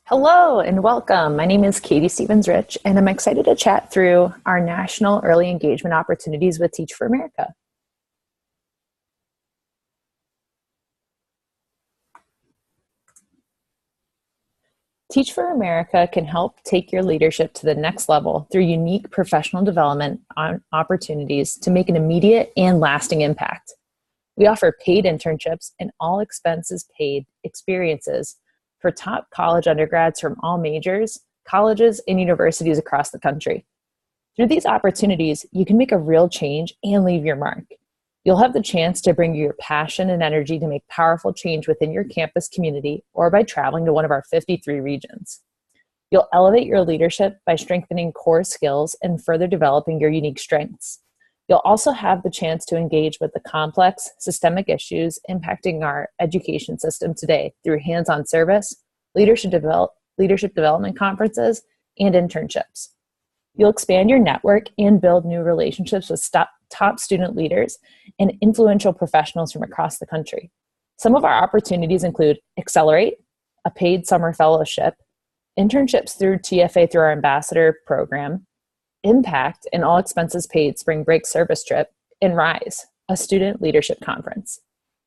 Hello and welcome. My name is Katie Stevens-Rich, and I'm excited to chat through our national early engagement opportunities with Teach for America. Teach for America can help take your leadership to the next level through unique professional development opportunities to make an immediate and lasting impact. We offer paid internships and all expenses paid experiences for top college undergrads from all majors, colleges, and universities across the country. Through these opportunities, you can make a real change and leave your mark. You'll have the chance to bring your passion and energy to make powerful change within your campus community or by traveling to one of our 53 regions. You'll elevate your leadership by strengthening core skills and further developing your unique strengths. You'll also have the chance to engage with the complex systemic issues impacting our education system today through hands-on service, leadership development conferences, and internships. You'll expand your network and build new relationships with top student leaders and influential professionals from across the country. Some of our opportunities include Accelerate, a paid summer fellowship, internships through TFA through our ambassador program, Impact, an all expenses paid spring break service trip, and Rise, a student leadership conference.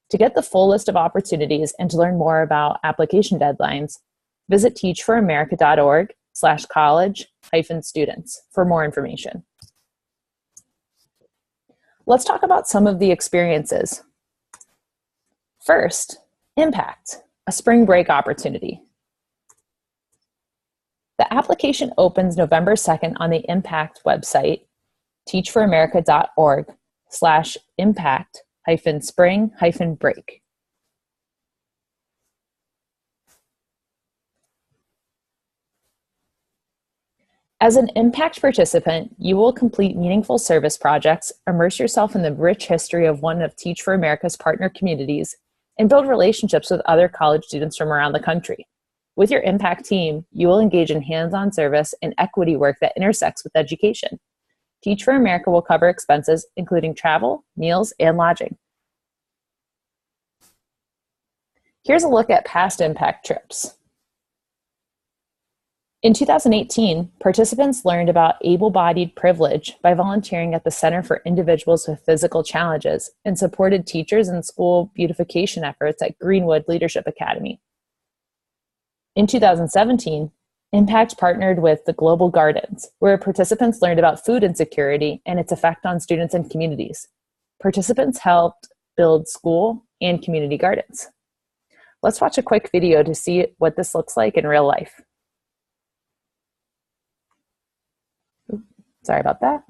To get the full list of opportunities and to learn more about application deadlines, visit teachforamerica.org/college-students for more information. Let's talk about some of the experiences. First, Impact, a spring break opportunity. The application opens November 2nd on the Impact website, teachforamerica.org/impact-spring-break. As an Impact participant, you will complete meaningful service projects, immerse yourself in the rich history of one of Teach for America's partner communities, and build relationships with other college students from around the country. With your Impact team, you will engage in hands-on service and equity work that intersects with education. Teach for America will cover expenses, including travel, meals, and lodging. Here's a look at past Impact trips. In 2018, participants learned about able-bodied privilege by volunteering at the Center for Individuals with Physical Challenges and supported teachers and school beautification efforts at Greenwood Leadership Academy. In 2017, Impact partnered with the Global Gardens, where participants learned about food insecurity and its effect on students and communities. Participants helped build school and community gardens. Let's watch a quick video to see what this looks like in real life. Sorry about that.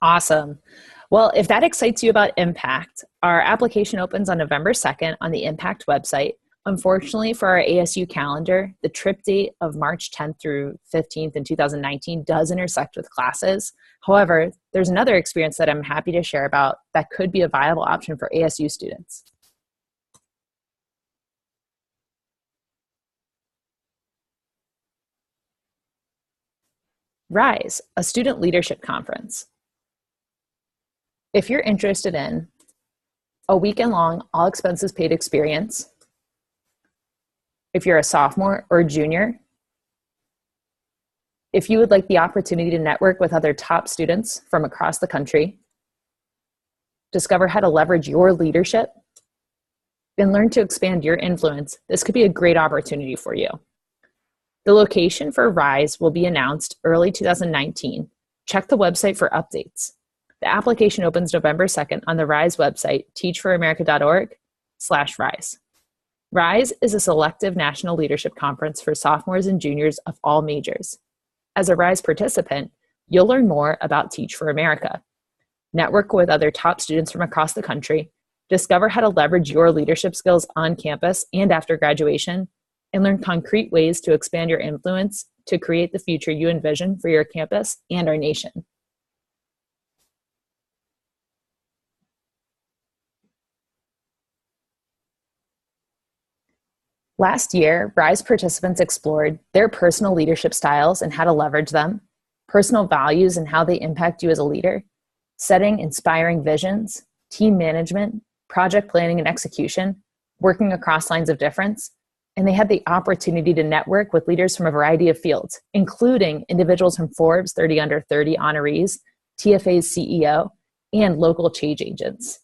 Awesome. Well, if that excites you about Impact, our application opens on November 2nd on the Impact website. Unfortunately, for our ASU calendar, the trip date of March 10th through 15th in 2019 does intersect with classes. However, there's another experience that I'm happy to share about that could be a viable option for ASU students. RISE, a student leadership conference. If you're interested in a weekend-long, all expenses paid experience, if you're a sophomore or a junior, if you would like the opportunity to network with other top students from across the country, discover how to leverage your leadership, and learn to expand your influence, this could be a great opportunity for you. The location for RISE will be announced early 2019. Check the website for updates. The application opens November 2nd on the RISE website, teachforamerica.org/RISE. RISE is a selective national leadership conference for sophomores and juniors of all majors. As a RISE participant, you'll learn more about Teach for America, network with other top students from across the country, discover how to leverage your leadership skills on campus and after graduation, and learn concrete ways to expand your influence to create the future you envision for your campus and our nation. Last year, RISE participants explored their personal leadership styles and how to leverage them, personal values and how they impact you as a leader, setting inspiring visions, team management, project planning and execution, working across lines of difference, and they had the opportunity to network with leaders from a variety of fields, including individuals from Forbes 30 Under 30 honorees, TFA's CEO, and local change agents.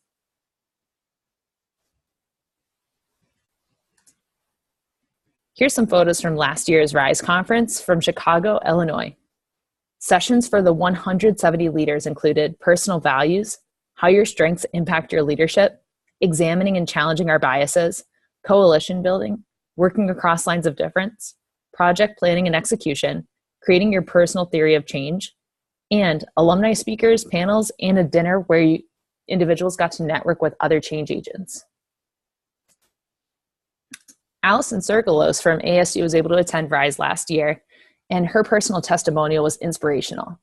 Here's some photos from last year's RISE conference from Chicago, Illinois. Sessions for the 170 leaders included personal values, how your strengths impact your leadership, examining and challenging our biases, coalition building, working across lines of difference, project planning and execution, creating your personal theory of change, and alumni speakers, panels, and a dinner where individuals got to network with other change agents. Allison Sergelos from ASU was able to attend RISE last year, and her personal testimonial was inspirational.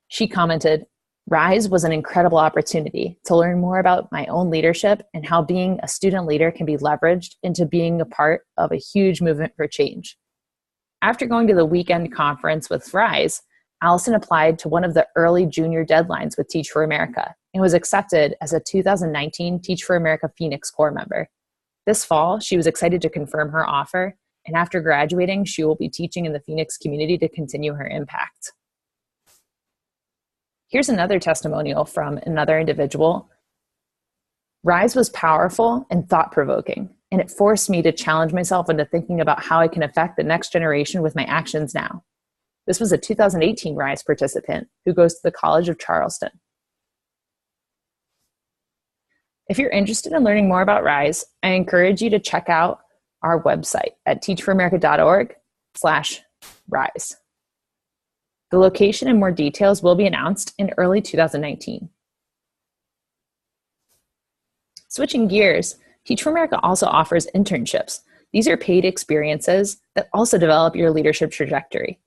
She commented, "RISE was an incredible opportunity to learn more about my own leadership and how being a student leader can be leveraged into being a part of a huge movement for change." After going to the weekend conference with RISE, Allison applied to one of the early junior deadlines with Teach for America and was accepted as a 2019 Teach for America Phoenix Corps member. This fall, she was excited to confirm her offer, and after graduating, she will be teaching in the Phoenix community to continue her impact. Here's another testimonial from another individual. RISE was powerful and thought-provoking, and it forced me to challenge myself into thinking about how I can affect the next generation with my actions now. This was a 2018 RISE participant who goes to the College of Charleston. If you're interested in learning more about RISE, I encourage you to check out our website at teachforamerica.org/RISE. The location and more details will be announced in early 2019. Switching gears, Teach for America also offers internships. These are paid experiences that also develop your leadership trajectory.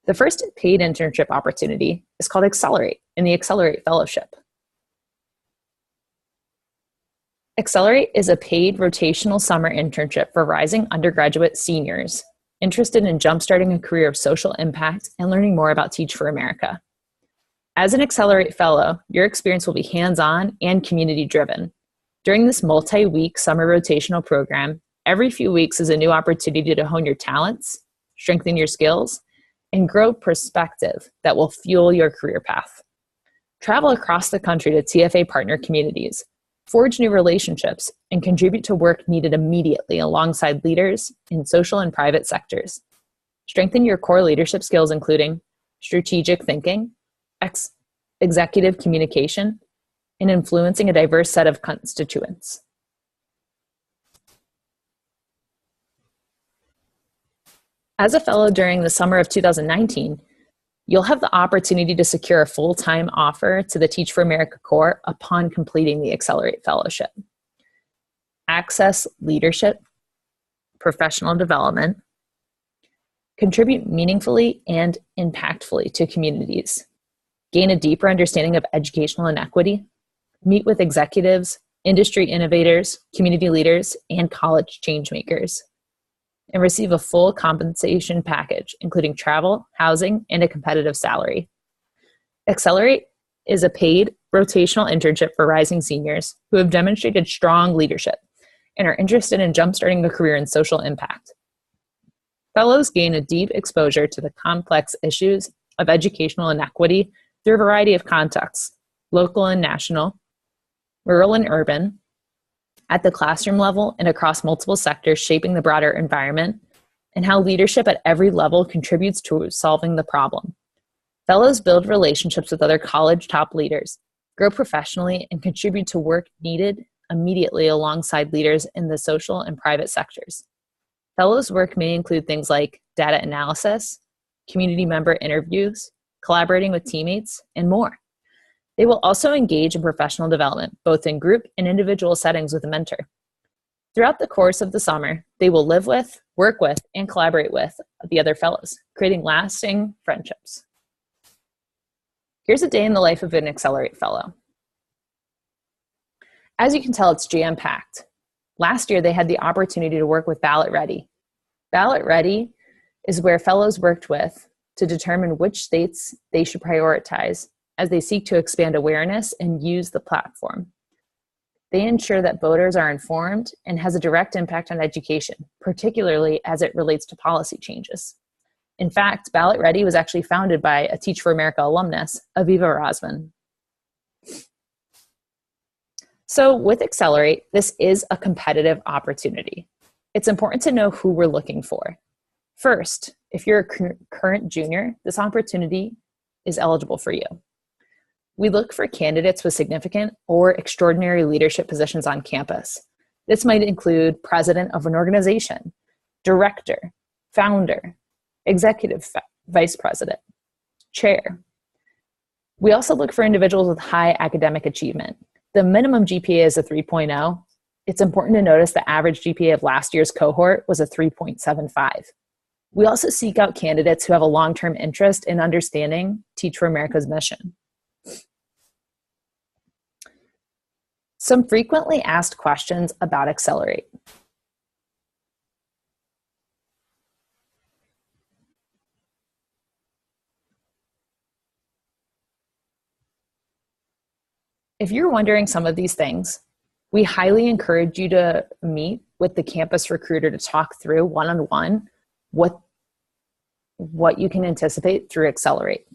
The first paid internship opportunity is called Accelerate in the Accelerate Fellowship. Accelerate is a paid rotational summer internship for rising undergraduate seniors interested in jumpstarting a career of social impact and learning more about Teach for America. As an Accelerate Fellow, your experience will be hands-on and community-driven. During this multi-week summer rotational program, every few weeks is a new opportunity to hone your talents, strengthen your skills, and grow perspective that will fuel your career path. Travel across the country to TFA partner communities, forge new relationships, and contribute to work needed immediately alongside leaders in social and private sectors. Strengthen your core leadership skills, including strategic thinking, executive communication, and influencing a diverse set of constituents. As a fellow during the summer of 2019, You'll have the opportunity to secure a full-time offer to the Teach for America Corps upon completing the Accelerate Fellowship. Access leadership, professional development, contribute meaningfully and impactfully to communities, gain a deeper understanding of educational inequity, meet with executives, industry innovators, community leaders, and college changemakers, and receive a full compensation package, including travel, housing, and a competitive salary. Accelerate is a paid rotational internship for rising seniors who have demonstrated strong leadership and are interested in jumpstarting a career in social impact. Fellows gain a deep exposure to the complex issues of educational inequity through a variety of contexts, local and national, rural and urban, at the classroom level and across multiple sectors shaping the broader environment, and how leadership at every level contributes to solving the problem. Fellows build relationships with other college top leaders, grow professionally, and contribute to work needed immediately alongside leaders in the social and private sectors. Fellows' work may include things like data analysis, community member interviews, collaborating with teammates, and more. They will also engage in professional development, both in group and individual settings with a mentor. Throughout the course of the summer, they will live with, work with, and collaborate with the other fellows, creating lasting friendships. Here's a day in the life of an Accelerate Fellow. As you can tell, it's jam-packed. Last year, they had the opportunity to work with Ballot Ready. Ballot Ready is where fellows worked with to determine which states they should prioritize as they seek to expand awareness and use the platform. They ensure that voters are informed and has a direct impact on education, particularly as it relates to policy changes. In fact, Ballot Ready was actually founded by a Teach for America alumnus, Aviva Rosman. So with Accelerate, this is a competitive opportunity. It's important to know who we're looking for. First, if you're a current junior, this opportunity is eligible for you. We look for candidates with significant or extraordinary leadership positions on campus. This might include president of an organization, director, founder, executive vice president, chair. We also look for individuals with high academic achievement. The minimum GPA is a 3.0. It's important to notice the average GPA of last year's cohort was a 3.75. We also seek out candidates who have a long-term interest in understanding Teach for America's mission. Some frequently asked questions about Accelerate. If you're wondering some of these things, we highly encourage you to meet with the campus recruiter to talk through one-on-one what you can anticipate through Accelerate.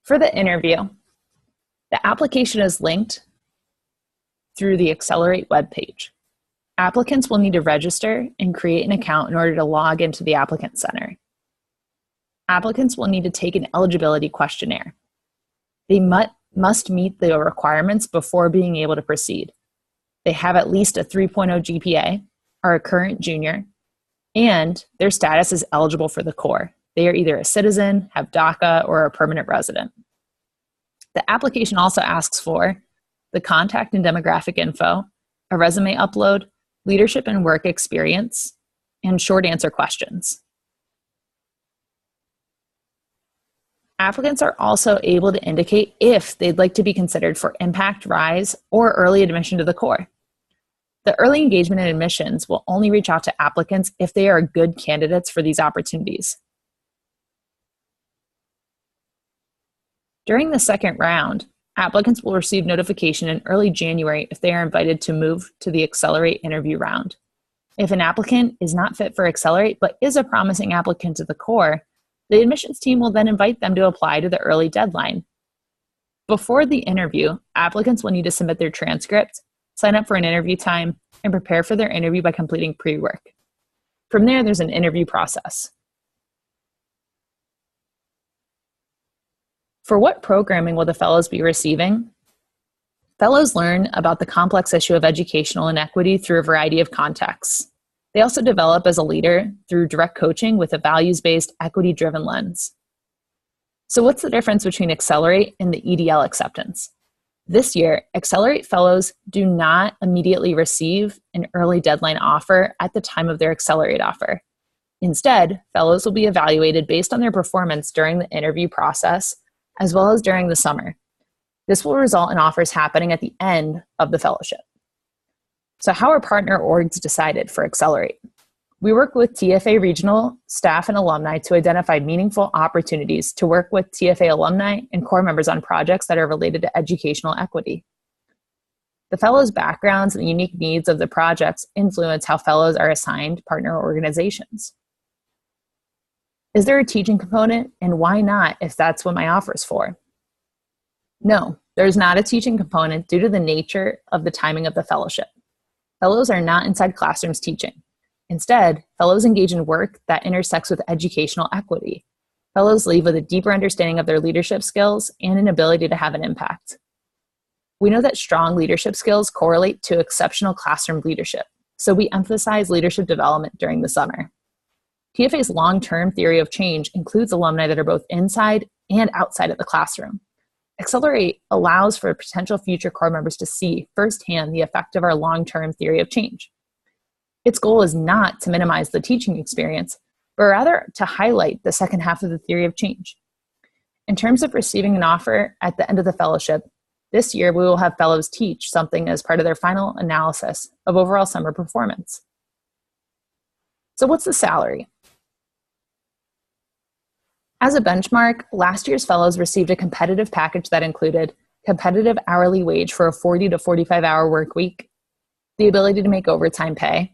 For the interview, the application is linked through the Accelerate webpage. Applicants will need to register and create an account in order to log into the Applicant Center. Applicants will need to take an eligibility questionnaire. They must meet the requirements before being able to proceed. They have at least a 3.0 GPA, are a current junior, and their status is eligible for the Corps. They are either a citizen, have DACA, or are a permanent resident. The application also asks for the contact and demographic info, a resume upload, leadership and work experience, and short answer questions. Applicants are also able to indicate if they'd like to be considered for Impact, Rise, or early admission to the Corps. The early engagement and admissions will only reach out to applicants if they are good candidates for these opportunities. During the second round, applicants will receive notification in early January if they are invited to move to the Accelerate interview round. If an applicant is not fit for Accelerate but is a promising applicant to the Corps, the admissions team will then invite them to apply to the early deadline. Before the interview, applicants will need to submit their transcript, sign up for an interview time, and prepare for their interview by completing pre-work. From there, there's an interview process. For what programming will the fellows be receiving? Fellows learn about the complex issue of educational inequity through a variety of contexts. They also develop as a leader through direct coaching with a values-based, equity-driven lens. So what's the difference between Accelerate and the EDL acceptance? This year, Accelerate Fellows do not immediately receive an early deadline offer at the time of their Accelerate offer. Instead, Fellows will be evaluated based on their performance during the interview process, as well as during the summer. This will result in offers happening at the end of the fellowship. So how are partner orgs decided for Accelerate? We work with TFA regional staff and alumni to identify meaningful opportunities to work with TFA alumni and core members on projects that are related to educational equity. The fellows' backgrounds and the unique needs of the projects influence how fellows are assigned partner organizations. Is there a teaching component, and why not if that's what my offer is for? No, there's not a teaching component due to the nature of the timing of the fellowship. Fellows are not inside classrooms teaching. Instead, fellows engage in work that intersects with educational equity. Fellows leave with a deeper understanding of their leadership skills and an ability to have an impact. We know that strong leadership skills correlate to exceptional classroom leadership, so we emphasize leadership development during the summer. TFA's long-term theory of change includes alumni that are both inside and outside of the classroom. Accelerate allows for potential future core members to see firsthand the effect of our long-term theory of change. Its goal is not to minimize the teaching experience, but rather to highlight the second half of the theory of change. In terms of receiving an offer at the end of the fellowship, this year we will have fellows teach something as part of their final analysis of overall summer performance. So what's the salary? As a benchmark, last year's fellows received a competitive package that included competitive hourly wage for a 40 to 45-hour work week, the ability to make overtime pay,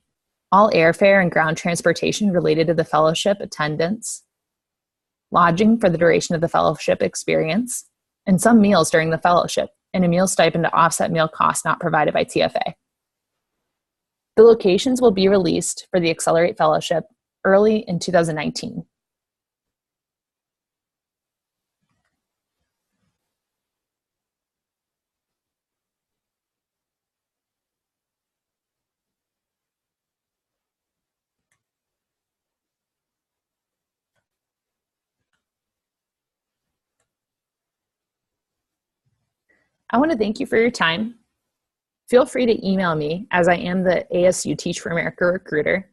all airfare and ground transportation related to the fellowship attendance, lodging for the duration of the fellowship experience, and some meals during the fellowship, and a meal stipend to offset meal costs not provided by TFA. The locations will be released for the Accelerate Fellowship early in 2019. I want to thank you for your time. Feel free to email me, as I am the ASU Teach for America recruiter.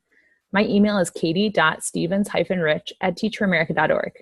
My email is katie.stevens-rich@teachforamerica.org.